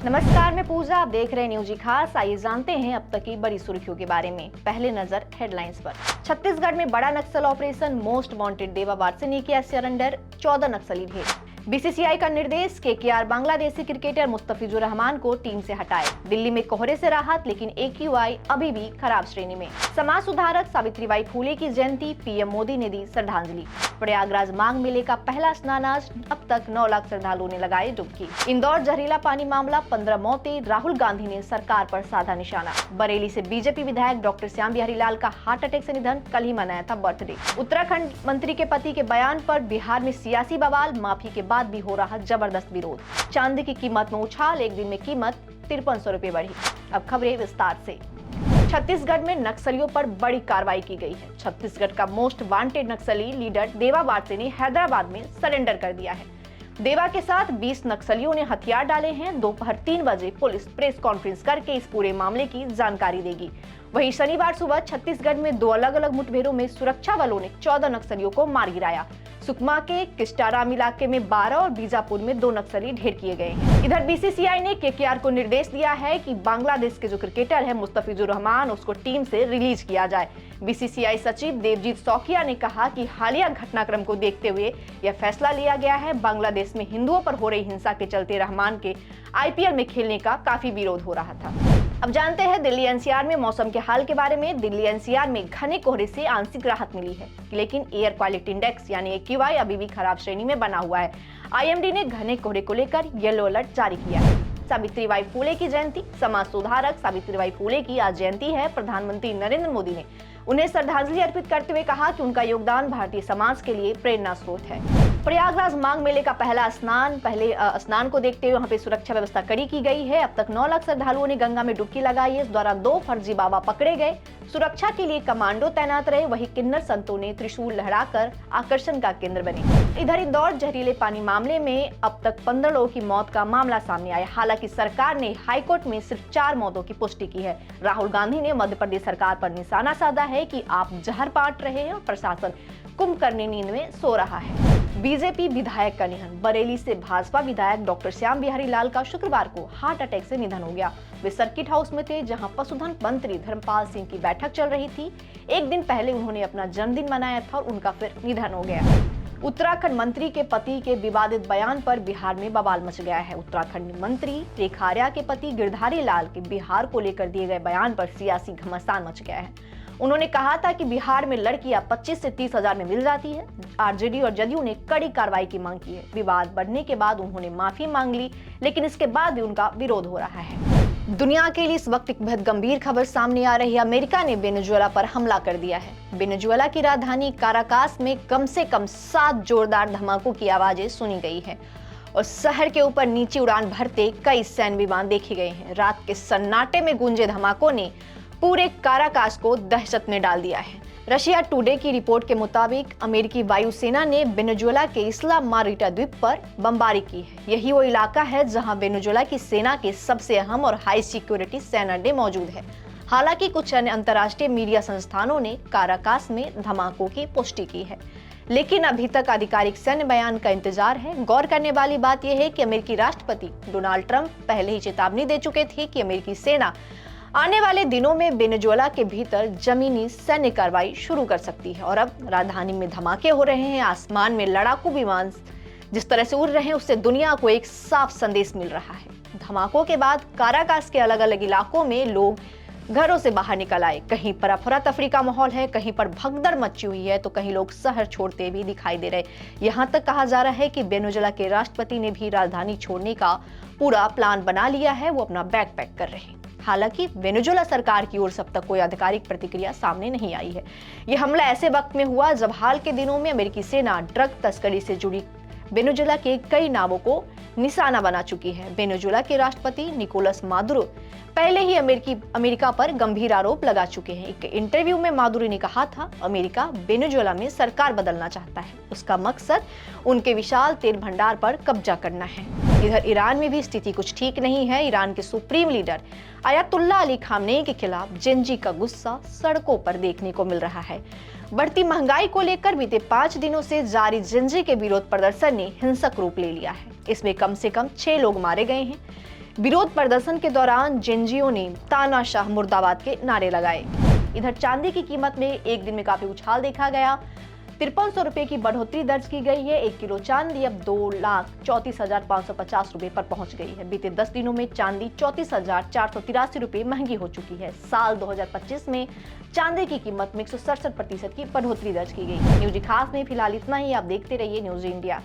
नमस्कार, मैं पूजा। आप देख रहे हैं न्यूज़ खास। आइए जानते हैं अब तक की बड़ी सुर्खियों के बारे में। पहले नजर हेडलाइंस पर। छत्तीसगढ़ में बड़ा नक्सल ऑपरेशन, मोस्ट वांटेड देवा वारसे ने किया सरेंडर, 14 नक्सली ढेर। बीसीसीआई का निर्देश, केकेआर बांग्लादेशी क्रिकेटर मुस्तफिजुर रहमान को टीम से हटाए। दिल्ली में कोहरे से राहत, लेकिन एक्यूआई अभी भी खराब श्रेणी में। समाज सुधारक सावित्रीबाई फूले की जयंती, पीएम मोदी ने दी श्रद्धांजलि। प्रयागराज माघ मेले का पहला स्नान आज, अब तक 9 लाख श्रद्धालुओं ने लगाए डुबकी। इंदौर जहरीला पानी मामला, 15 मौतें, राहुल गांधी ने सरकार पर साधा निशाना। बरेली से बीजेपी विधायक डॉक्टर श्याम बिहारी लाल का हार्ट अटैक से निधन, कल ही मनाया था बर्थडे। उत्तराखंड मंत्री के पति के बयान पर बिहार में सियासी बवाल, माफी के बाद भी हो रहा जबरदस्त विरोध। चांदी की कीमत में उछाल, एक दिन में कीमत 5300 रुपए बढ़ी। अब खबरें विस्तार से। छत्तीसगढ़ में नक्सलियों पर बड़ी कार्रवाई की गई है। छत्तीसगढ़ का मोस्ट वांटेड नक्सली लीडर देवा वारसे ने हैदराबाद में सरेंडर कर दिया है। देवा के साथ 20 नक्सलियों ने हथियार डाले हैं। दोपहर 3 बजे पुलिस प्रेस कॉन्फ्रेंस करके इस पूरे मामले की जानकारी देगी। वहीं शनिवार सुबह छत्तीसगढ़ में 2 अलग अलग मुठभेड़ों में सुरक्षा बलों ने 14 नक्सलियों को मार गिराया। सुकमा के किस्टाराम इलाके में 12 और बीजापुर में 2 नक्सली ढेर किए गए हैं। इधर बीसीसीआई ने केकेआर को निर्देश दिया है कि बांग्लादेश के जो क्रिकेटर है मुस्तफिजुर रहमान, उसको टीम से रिलीज किया जाए। बीसीसीआई सचिव देवजीत सौकिया ने कहा कि हालिया घटनाक्रम को देखते हुए यह फैसला लिया गया है। बांग्लादेश में हिंदुओं पर हो रही हिंसा के चलते रहमान के आईपीएल में खेलने का काफी विरोध हो रहा था। अब जानते हैं दिल्ली एनसीआर में मौसम के हाल के बारे में। दिल्ली एनसीआर में घने कोहरे से आंशिक राहत मिली है, लेकिन एयर क्वालिटी इंडेक्स यानी एक्यूआई अभी भी खराब श्रेणी में बना हुआ है। आईएमडी ने घने कोहरे को लेकर येलो अलर्ट जारी किया है। सावित्रीबाई फूले की जयंती, समाज सुधारक सावित्रीबाई फूले की आज जयंती है। प्रधानमंत्री नरेंद्र मोदी ने उन्हें श्रद्धांजलि अर्पित करते हुए कहा कि उनका योगदान भारतीय समाज के लिए प्रेरणा स्रोत है। प्रयागराज माघ मेले का पहला स्नान, स्नान को देखते हुए वहां पे सुरक्षा व्यवस्था कड़ी की गई है। अब तक 9 लाख श्रद्धालुओं ने गंगा में डुबकी लगाई है। इस दौरान 2 फर्जी बाबा पकड़े गए। सुरक्षा के लिए कमांडो तैनात रहे। वहीं किन्नर संतों ने त्रिशूल लहराकर आकर्षण का केंद्र बने। इधर इंदौर जहरीले पानी मामले में अब तक 15 लोगों की मौत का मामला सामने आया। हालांकि सरकार ने हाईकोर्ट में सिर्फ 4 मौतों की पुष्टि की है। राहुल गांधी ने मध्य प्रदेश सरकार पर निशाना साधा है कि आप जहर बांट रहे हैं और प्रशासन कुंभकर्णी नींद में सो रहा है। बीजेपी विधायक का निधन। बरेली से भाजपा विधायक डॉक्टर श्याम बिहारी लाल का शुक्रवार को हार्ट अटैक से निधन हो गया। वे सर्किट हाउस में थे, जहां पशुधन मंत्री धर्मपाल सिंह की बैठक चल रही थी। एक दिन पहले उन्होंने अपना जन्मदिन मनाया था और उनका फिर निधन हो गया। उत्तराखंड मंत्री के पति के विवादित बयान पर बिहार में बवाल मच गया है। उत्तराखंड मंत्री रेखा आर्या के पति गिरधारी लाल के बिहार को लेकर दिए गए बयान पर सियासी घमासान मच गया है। उन्होंने कहा था कि बिहार में लड़कियां 25 से 30 हजार में मिल जाती है। आरजेडी और जदयू ने कड़ी कार्रवाई की मांग की है। विवाद बढ़ने के बाद उन्होंने माफी मांग ली, लेकिन इसके बाद भी उनका विरोध हो रहा है। दुनिया के लिए इस वक्त एक बेहद गंभीर खबर सामने आ रही है। अमेरिका ने वेनेजुएला पर हमला कर दिया है। वेनेजुएला की राजधानी काराकास में कम से कम 7 जोरदार धमाकों की आवाजें सुनी गई है और शहर के ऊपर नीचे उड़ान भरते कई सैन्य विमान देखे गए हैं। रात के सन्नाटे में गूंजे धमाकों ने पूरे काराकास को दहशत में डाल दिया है। रशिया टुडे की रिपोर्ट के मुताबिक अमेरिकी वायुसेना ने वेनेजुएला के इस्ला मारिटा द्वीप पर बमबारी की है। यही वो इलाका है जहां वेनेजुएला की सेना के सबसे अहम और हाई सिक्योरिटी सैन्य अड्डे मौजूद है। हालांकि कुछ अन्य अंतर्राष्ट्रीय मीडिया संस्थानों ने काराकास में धमाकों की पुष्टि की है, लेकिन अभी तक आधिकारिक सैन्य बयान का इंतजार है। गौर करने वाली बात यह है कि अमेरिकी राष्ट्रपति डोनाल्ड ट्रंप पहले ही चेतावनी दे चुके थे कि अमेरिकी सेना आने वाले दिनों में वेनेजुएला के भीतर जमीनी सैन्य कार्रवाई शुरू कर सकती है। और अब राजधानी में धमाके हो रहे हैं। आसमान में लड़ाकू विमान जिस तरह से उड़ रहे हैं, उससे दुनिया को एक साफ संदेश मिल रहा है। धमाकों के बाद काराकास के अलग अलग इलाकों में लोग घरों से बाहर निकल आए। कहीं पर अफरा तफरी का माहौल है, कहीं पर भगदड़ मची हुई है, तो कहीं लोग शहर छोड़ते भी दिखाई दे रहे। यहाँ तक कहा जा रहा है कि वेनेजुएला के राष्ट्रपति ने भी राजधानी छोड़ने का पूरा प्लान बना लिया है। वो अपना बैग पैक कर रहे हैं। हालांकि वेनेजुएला सरकार की ओर से अब तक कोई आधिकारिक प्रतिक्रिया सामने नहीं आई है। यह हमला ऐसे वक्त में हुआ जब हाल के दिनों में अमेरिकी सेना ड्रग तस्करी से जुड़ी वेनेजुएला के कई नावों को निशाना बना चुकी है। वेनेजुएला के राष्ट्रपति निकोलस मादुरो पहले ही अमेरिका पर गंभीर आरोप लगा चुके हैं। एक इंटरव्यू में मादुरो ने कहा था, अमेरिका वेनेजुएला में सरकार बदलना चाहता है। उसका मकसद उनके विशाल तेल भंडार पर कब्जा करना है। इधर ईरान में भी स्थिति कुछ ठीक नहीं है। ईरान के सुप्रीम लीडर अयतुल्ला अली खामनेई के खिलाफ जेनजी का गुस्सा सड़कों पर देखने को मिल रहा है। बढ़ती महंगाई को लेकर बीते 5 दिनों से जारी जेनजी के विरोध प्रदर्शन ने हिंसक रूप ले लिया है। इसमें कम से कम 6 लोग मारे गए हैं। विरोध प्रदर्शन के दौरान जेएनजीओ ने तानाशाह मुर्दाबाद के नारे लगाए। इधर चांदी की कीमत में एक दिन में काफी उछाल देखा गया। 5300 रुपए की बढ़ोतरी दर्ज की गई है। 1 किलो चांदी अब 2,34,550 रुपए पर पहुंच गई है। बीते 10 दिनों में चांदी 34,483 रुपए महंगी हो चुकी है। साल 2025 में चांदी की कीमत में 167% की बढ़ोतरी दर्ज की गई है। न्यूज़ी खास में फिलहाल इतना ही। आप देखते रहिए न्यूज़ इंडिया।